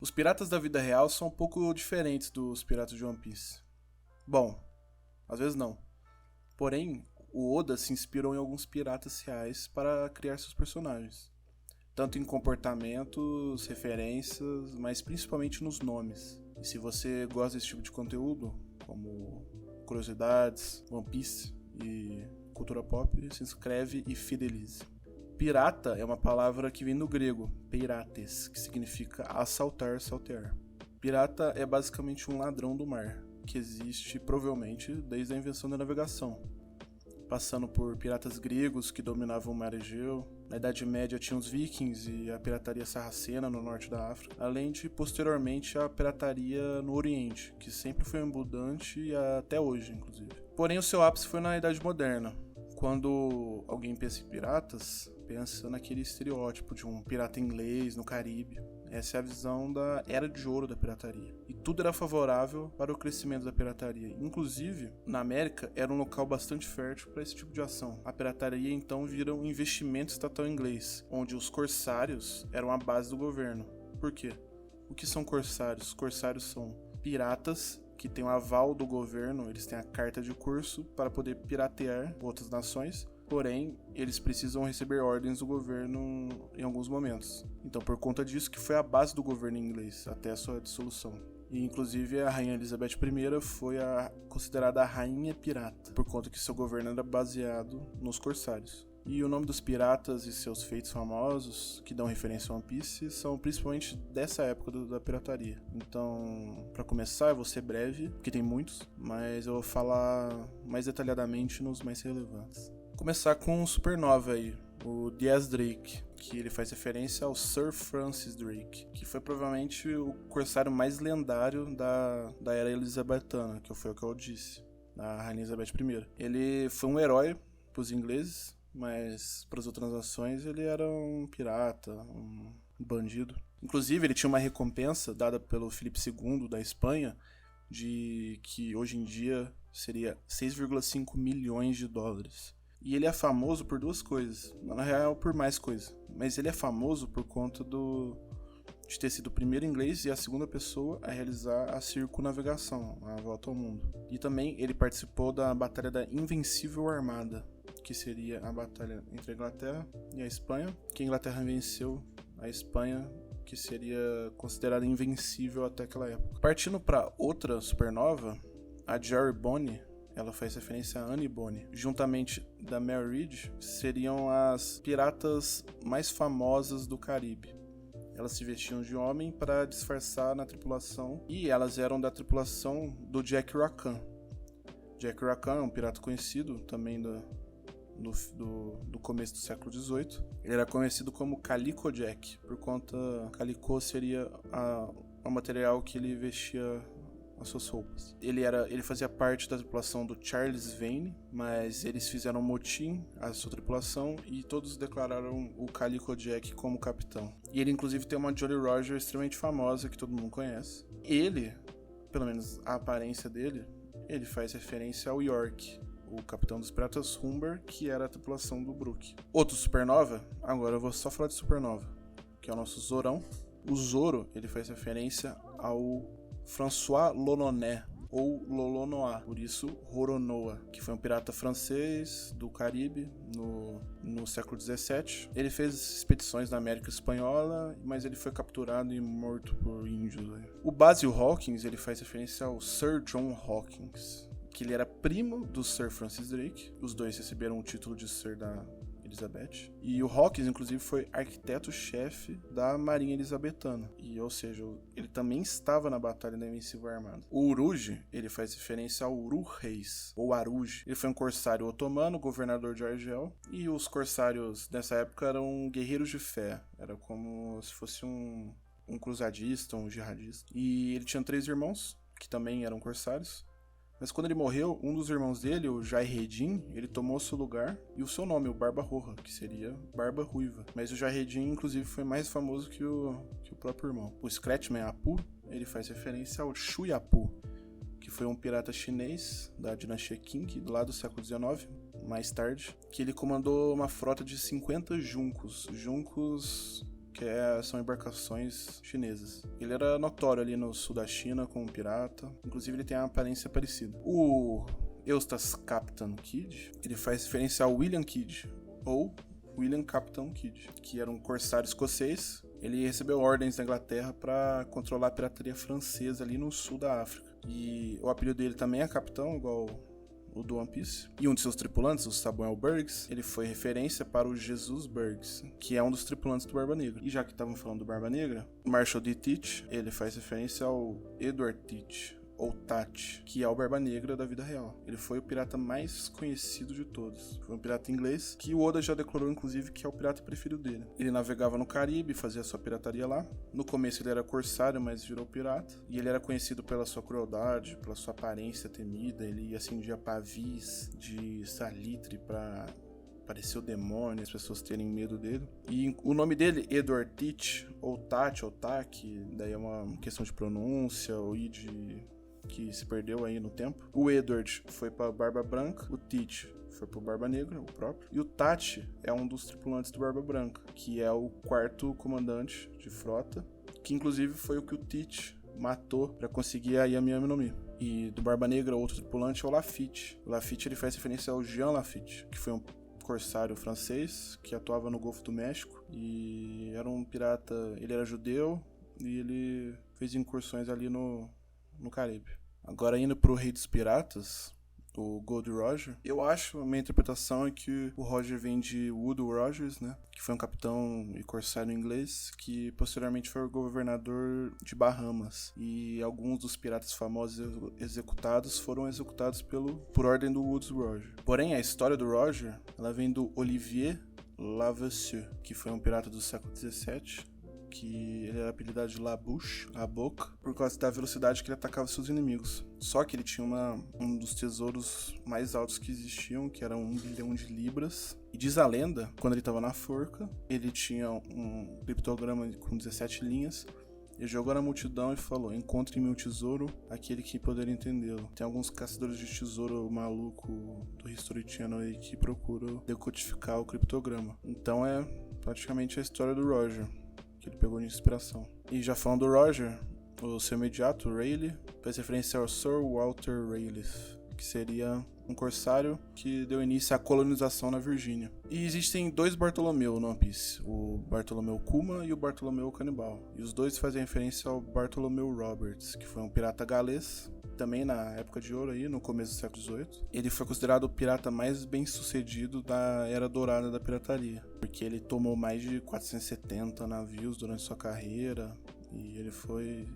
Os piratas da vida real são um pouco diferentes dos piratas de One Piece. Bom, às vezes não. Porém, o Oda se inspirou em alguns piratas reais para criar seus personagens. Tanto em comportamentos, referências, mas principalmente nos nomes. E se você gosta desse tipo de conteúdo, como curiosidades, One Piece e cultura pop, se inscreve e fidelize. Pirata é uma palavra que vem do grego, peirates, que significa assaltar, saltear. Pirata é basicamente um ladrão do mar, que existe provavelmente desde a invenção da navegação. Passando por piratas gregos que dominavam o mar Egeu, na Idade Média tinha os vikings e a pirataria sarracena no norte da África, além de posteriormente a pirataria no Oriente, que sempre foi abundante e até hoje, inclusive. Porém, o seu ápice foi na Idade Moderna. Quando alguém pensa em piratas, pensa naquele estereótipo de um pirata inglês no Caribe. Essa é a visão da era de ouro da pirataria. E tudo era favorável para o crescimento da pirataria. Inclusive, na América, era um local bastante fértil para esse tipo de ação. A pirataria então vira um investimento estatal inglês, onde os corsários eram a base do governo. Por quê? O que são corsários? Corsários são piratas que têm o aval do governo, eles têm a carta de curso para poder piratear outras nações. Porém, eles precisam receber ordens do governo em alguns momentos. Então, por conta disso, que foi a base do governo inglês até a sua dissolução. E, inclusive, a Rainha Elizabeth I foi considerada a Rainha Pirata, por conta que seu governo era baseado nos corsários. E o nome dos piratas e seus feitos famosos, que dão referência a One Piece, são principalmente dessa época da pirataria. Então, para começar, eu vou ser breve, porque tem muitos, mas eu vou falar mais detalhadamente nos mais relevantes. Começar com um supernova aí, o Diaz Drake, que ele faz referência ao Sir Francis Drake, que foi provavelmente o corsário mais lendário da era elizabetana, que foi o que eu disse, da Rainha Elizabeth I. Ele foi um herói para os ingleses, mas para as outras nações ele era um pirata, um bandido. Inclusive ele tinha uma recompensa dada pelo Filipe II da Espanha, de que hoje em dia seria 6,5 milhões de dólares. E ele é famoso por duas coisas, na real por mais coisas, mas ele é famoso por conta de ter sido o primeiro inglês e a segunda pessoa a realizar a circunnavegação, a volta ao mundo. E também ele participou da Batalha da Invencível Armada, que seria a batalha entre a Inglaterra e a Espanha, que a Inglaterra venceu a Espanha, que seria considerada invencível até aquela época. Partindo para outra supernova, a Jerry Bonny, ela faz referência a Annie Bonny. Juntamente da Mary Read, seriam as piratas mais famosas do Caribe. Elas se vestiam de homem para disfarçar na tripulação, e elas eram da tripulação do Jack Rackham. Jack Rackham é um pirata conhecido também do começo do século XVIII. Ele era conhecido como Calico Jack, por conta Calico seria o material que ele vestia as suas roupas. Ele fazia parte da tripulação do Charles Vane, mas eles fizeram um motim à sua tripulação e todos declararam o Calico Jack como capitão. E ele inclusive tem uma Jolly Roger extremamente famosa que todo mundo conhece. Ele, pelo menos a aparência dele, ele faz referência ao York, o capitão dos piratas Humber, que era a tripulação do Brook. Outro supernova, agora eu vou só falar de supernova, que é o nosso Zorão. O Zoro, ele faz referência ao François Loloné, ou Lolonoa, por isso Roronoa, que foi um pirata francês do Caribe no século XVII. Ele fez expedições na América Espanhola, mas ele foi capturado e morto por índios. O Basil Hawkins, ele faz referência ao Sir John Hawkins, que ele era primo do Sir Francis Drake. Os dois receberam o título de Sir da Elizabeth. E o Hawkins, inclusive, foi arquiteto-chefe da Marinha Elizabetana. E, ou seja, ele também estava na Batalha da Invencível Armada. O Uruj, ele faz referência ao Uru-Reis, ou Aruj. Ele foi um corsário otomano, governador de Argel. E os corsários, nessa época, eram guerreiros de fé. Era como se fosse um cruzadista, um jihadista. E ele tinha 3 irmãos, que também eram corsários. Mas quando ele morreu, um dos irmãos dele, o Jairedin, ele tomou seu lugar e o seu nome, o Barba Roja, que seria Barba Ruiva. Mas o Jairedin, inclusive, foi mais famoso que o próprio irmão. O Scratchman Apu, ele faz referência ao Shui Apu, que foi um pirata chinês da dinastia Qing, lá do século XIX, mais tarde, que ele comandou uma frota de 50 juncos. Juncos são embarcações chinesas. Ele era notório ali no sul da China como um pirata, inclusive ele tem uma aparência parecida. O Eustace Captain Kidd, ele faz referência ao William Kidd, ou William Captain Kidd, que era um corsário escocês. Ele recebeu ordens da Inglaterra para controlar a pirataria francesa ali no sul da África. E o apelido dele também é capitão, igual o do One Piece. E um de seus tripulantes, o Samuel Burgess, ele foi referência para o Jesus Burgess, que é um dos tripulantes do Barba Negra. E já que estavam falando do Barba Negra, Marshall D. Teach, ele faz referência ao Edward Teach, ou Tat, que é o Barba Negra da vida real. Ele foi o pirata mais conhecido de todos. Foi um pirata inglês, que o Oda já declarou, inclusive, que é o pirata preferido dele. Ele navegava no Caribe, fazia sua pirataria lá. No começo ele era corsário, mas virou pirata. E ele era conhecido pela sua crueldade, pela sua aparência temida. Ele acendia pavis de salitre pra parecer o demônio, as pessoas terem medo dele. E o nome dele, Edward Teach, ou Tat, ou Tak, daí é uma questão de pronúncia, ou de que se perdeu aí no tempo. O Edward foi pra Barba Branca, o Teach foi pro Barba Negra, o próprio. E o Tati é um dos tripulantes do Barba Branca, que é o quarto comandante de frota, que inclusive foi o que o Teach matou pra conseguir a Yami Yami no Mi. E do Barba Negra, outro tripulante é o Lafitte. O Lafitte, ele faz referência ao Jean Lafitte, que foi um corsário francês que atuava no Golfo do México e era um pirata. Ele era judeu e ele fez incursões ali no Caribe. Agora, indo pro Rei dos Piratas, o Gold Roger, eu acho, a minha interpretação é que o Roger vem de Wood Rogers, né? Que foi um capitão e corsário inglês que posteriormente foi o governador de Bahamas. E alguns dos piratas famosos executados foram executados por ordem do Wood Roger. Porém, a história do Roger, ela vem do Olivier Lavassieux, que foi um pirata do século XVII, que ele era apelidado de La Bouche, a boca, por causa da velocidade que ele atacava seus inimigos. Só que ele tinha um dos tesouros mais altos que existiam, que era 1 bilhão de libras. E diz a lenda, quando ele estava na forca, ele tinha um criptograma com 17 linhas. Ele jogou na multidão e falou: encontre meu tesouro, aquele que poder entendê-lo. Tem alguns caçadores de tesouro maluco do History Channel aí que procuram decodificar o criptograma. Então é praticamente a história do Roger, que ele pegou de inspiração. E já falando do Roger, o seu imediato, Rayleigh, faz referência ao Sir Walter Raleigh, que seria um corsário que deu início à colonização na Virgínia. E existem dois Bartolomeu no One Piece, o Bartolomeu Kuma e o Bartolomeu Canibal. E os dois fazem referência ao Bartolomeu Roberts, que foi um pirata galês, também na época de ouro, aí, no começo do século XVIII. Ele foi considerado o pirata mais bem sucedido da Era Dourada da pirataria, porque ele tomou mais de 470 navios durante sua carreira e ele foi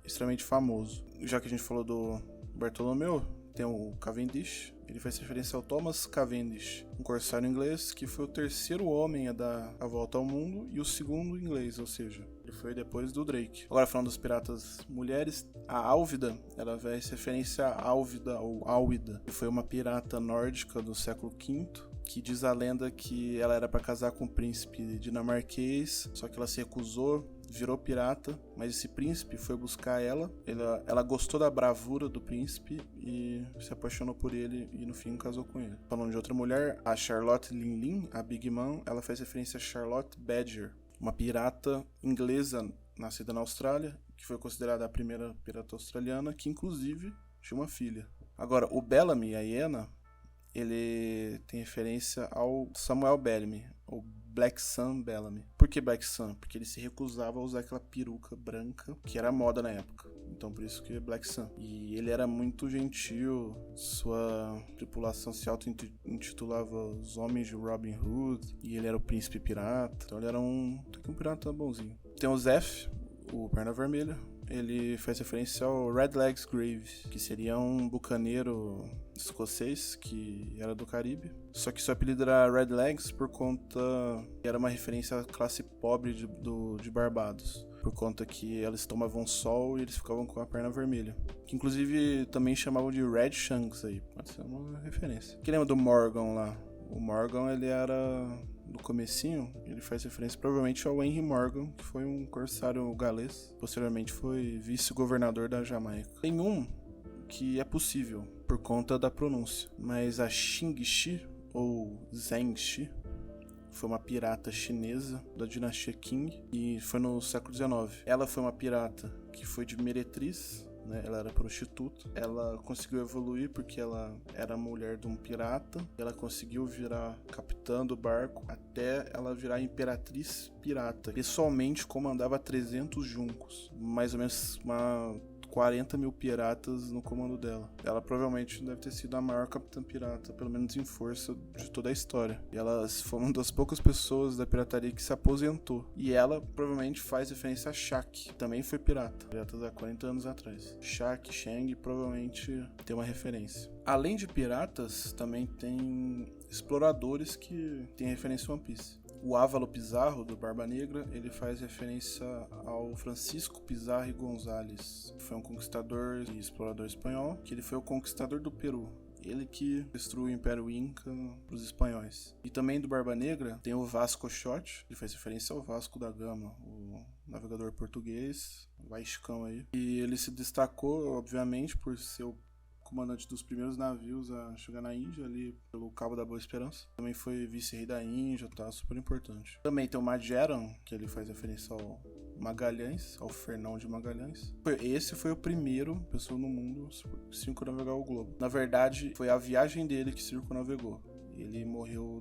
extremamente famoso. Já que a gente falou do Bartolomeu, tem o Cavendish. Ele faz referência ao Thomas Cavendish, um corsário inglês que foi o terceiro homem a dar a volta ao mundo e o segundo inglês, ou seja, ele foi depois do Drake. Agora, falando dos piratas mulheres, a Álvida, ela faz referência a Álvida ou Álvida, que foi uma pirata nórdica do século V, que diz a lenda que ela era para casar com um príncipe dinamarquês, só que ela se recusou, virou pirata, mas esse príncipe foi buscar ela gostou da bravura do príncipe e se apaixonou por ele e no fim casou com ele. Falando de outra mulher, a Charlotte Linlin, a Big Mom, ela faz referência a Charlotte Badger, uma pirata inglesa nascida na Austrália, que foi considerada a primeira pirata australiana, que inclusive tinha uma filha. Agora, o Bellamy, a hiena, ele tem referência ao Samuel Bellamy, ou Black Sun Bellamy. Por que Black Sun? Porque ele se recusava a usar aquela peruca branca, que era moda na época. Então por isso que é Black Sun. E ele era muito gentil, sua tripulação se auto-intitulava os Homens de Robin Hood, e ele era o príncipe pirata, então ele era um pirata bonzinho. Tem o Zeph, o Perna Vermelha. Ele faz referência ao Red Legs Grave, que seria um bucaneiro escocês que era do Caribe. Só que seu apelido era Red Legs por conta que era uma referência à classe pobre de Barbados, por conta que eles tomavam sol e eles ficavam com a perna vermelha. Que inclusive também chamavam de Red Shanks aí, pode ser uma referência. Quem lembra do Morgan lá? O Morgan, ele era, no comecinho, ele faz referência provavelmente ao Henry Morgan, que foi um corsário galês. Posteriormente foi vice-governador da Jamaica. Tem um que é possível, por conta da pronúncia, mas a Xingxi, ou Zhengxi, foi uma pirata chinesa da dinastia Qing e foi no século XIX. Ela foi uma pirata que foi de meretriz, né? Ela era prostituta. Ela conseguiu evoluir porque ela era mulher de um pirata. Ela conseguiu virar capitã do barco até ela virar imperatriz pirata. Pessoalmente comandava 300 juncos, mais ou menos 40 mil piratas no comando dela. Ela provavelmente deve ter sido a maior capitã pirata, pelo menos em força, de toda a história. E ela foi uma das poucas pessoas da pirataria que se aposentou. E ela provavelmente faz referência a Shaq, que também foi pirata. Piratas há 40 anos atrás. Shaq, Shang, provavelmente tem uma referência. Além de piratas, também tem exploradores que têm referência a One Piece. O Ávalo Pizarro, do Barba Negra, ele faz referência ao Francisco Pizarro e González, que foi um conquistador e explorador espanhol, que ele foi o conquistador do Peru. Ele que destruiu o Império Inca para os espanhóis. E também do Barba Negra tem o Vasco Xote, que faz referência ao Vasco da Gama, o navegador português, Vascão aí. E ele se destacou, obviamente, por ser o comandante dos primeiros navios a chegar na Índia, ali pelo Cabo da Boa Esperança. Também foi vice-rei da Índia, tá? Super importante. Também tem o Magellan, que ele faz referência ao Magalhães, ao Fernão de Magalhães. Esse foi o primeiro pessoa no mundo a circunnavegar o globo. Na verdade, foi a viagem dele que circunnavegou. Ele morreu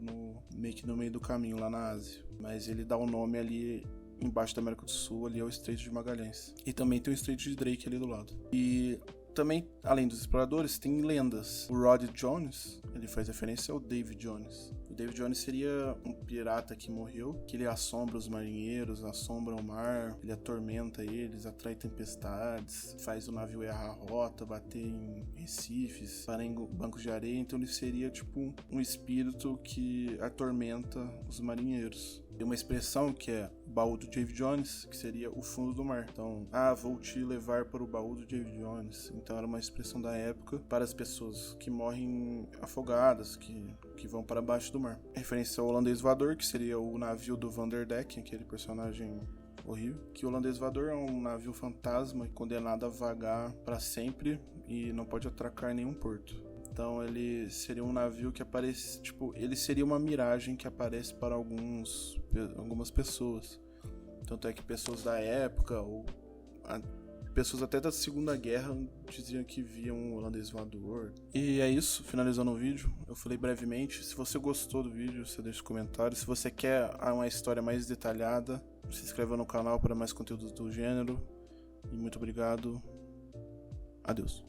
meio que no meio do caminho, lá na Ásia. Mas ele dá o nome ali embaixo da América do Sul, ali é o Estreito de Magalhães. E também tem o Estreito de Drake ali do lado. E também, além dos exploradores, tem lendas. O Rod Jones, ele faz referência ao David Jones. O David Jones seria um pirata que morreu, que ele assombra os marinheiros, assombra o mar, ele atormenta eles, atrai tempestades, faz o navio errar a rota, bater em recifes, parar em bancos de areia. Então ele seria tipo um espírito que atormenta os marinheiros. Tem uma expressão que é baú do David Jones, que seria o fundo do mar. Então, vou te levar para o baú do David Jones. Então era uma expressão da época para as pessoas que morrem afogadas, que vão para baixo do mar. Referência ao holandês voador, que seria o navio do Vanderdecken, aquele personagem horrível. Que o holandês voador é um navio fantasma condenado a vagar para sempre e não pode atracar em nenhum porto. Então ele seria um navio que aparece, ele seria uma miragem que aparece para algumas pessoas. Tanto é que pessoas da época, ou pessoas até da Segunda Guerra, diziam que viam um holandês voador. E é isso, finalizando o vídeo. Eu falei brevemente. Se você gostou do vídeo, você deixa um comentário. Se você quer uma história mais detalhada, se inscreva no canal para mais conteúdos do gênero. E muito obrigado. Adeus.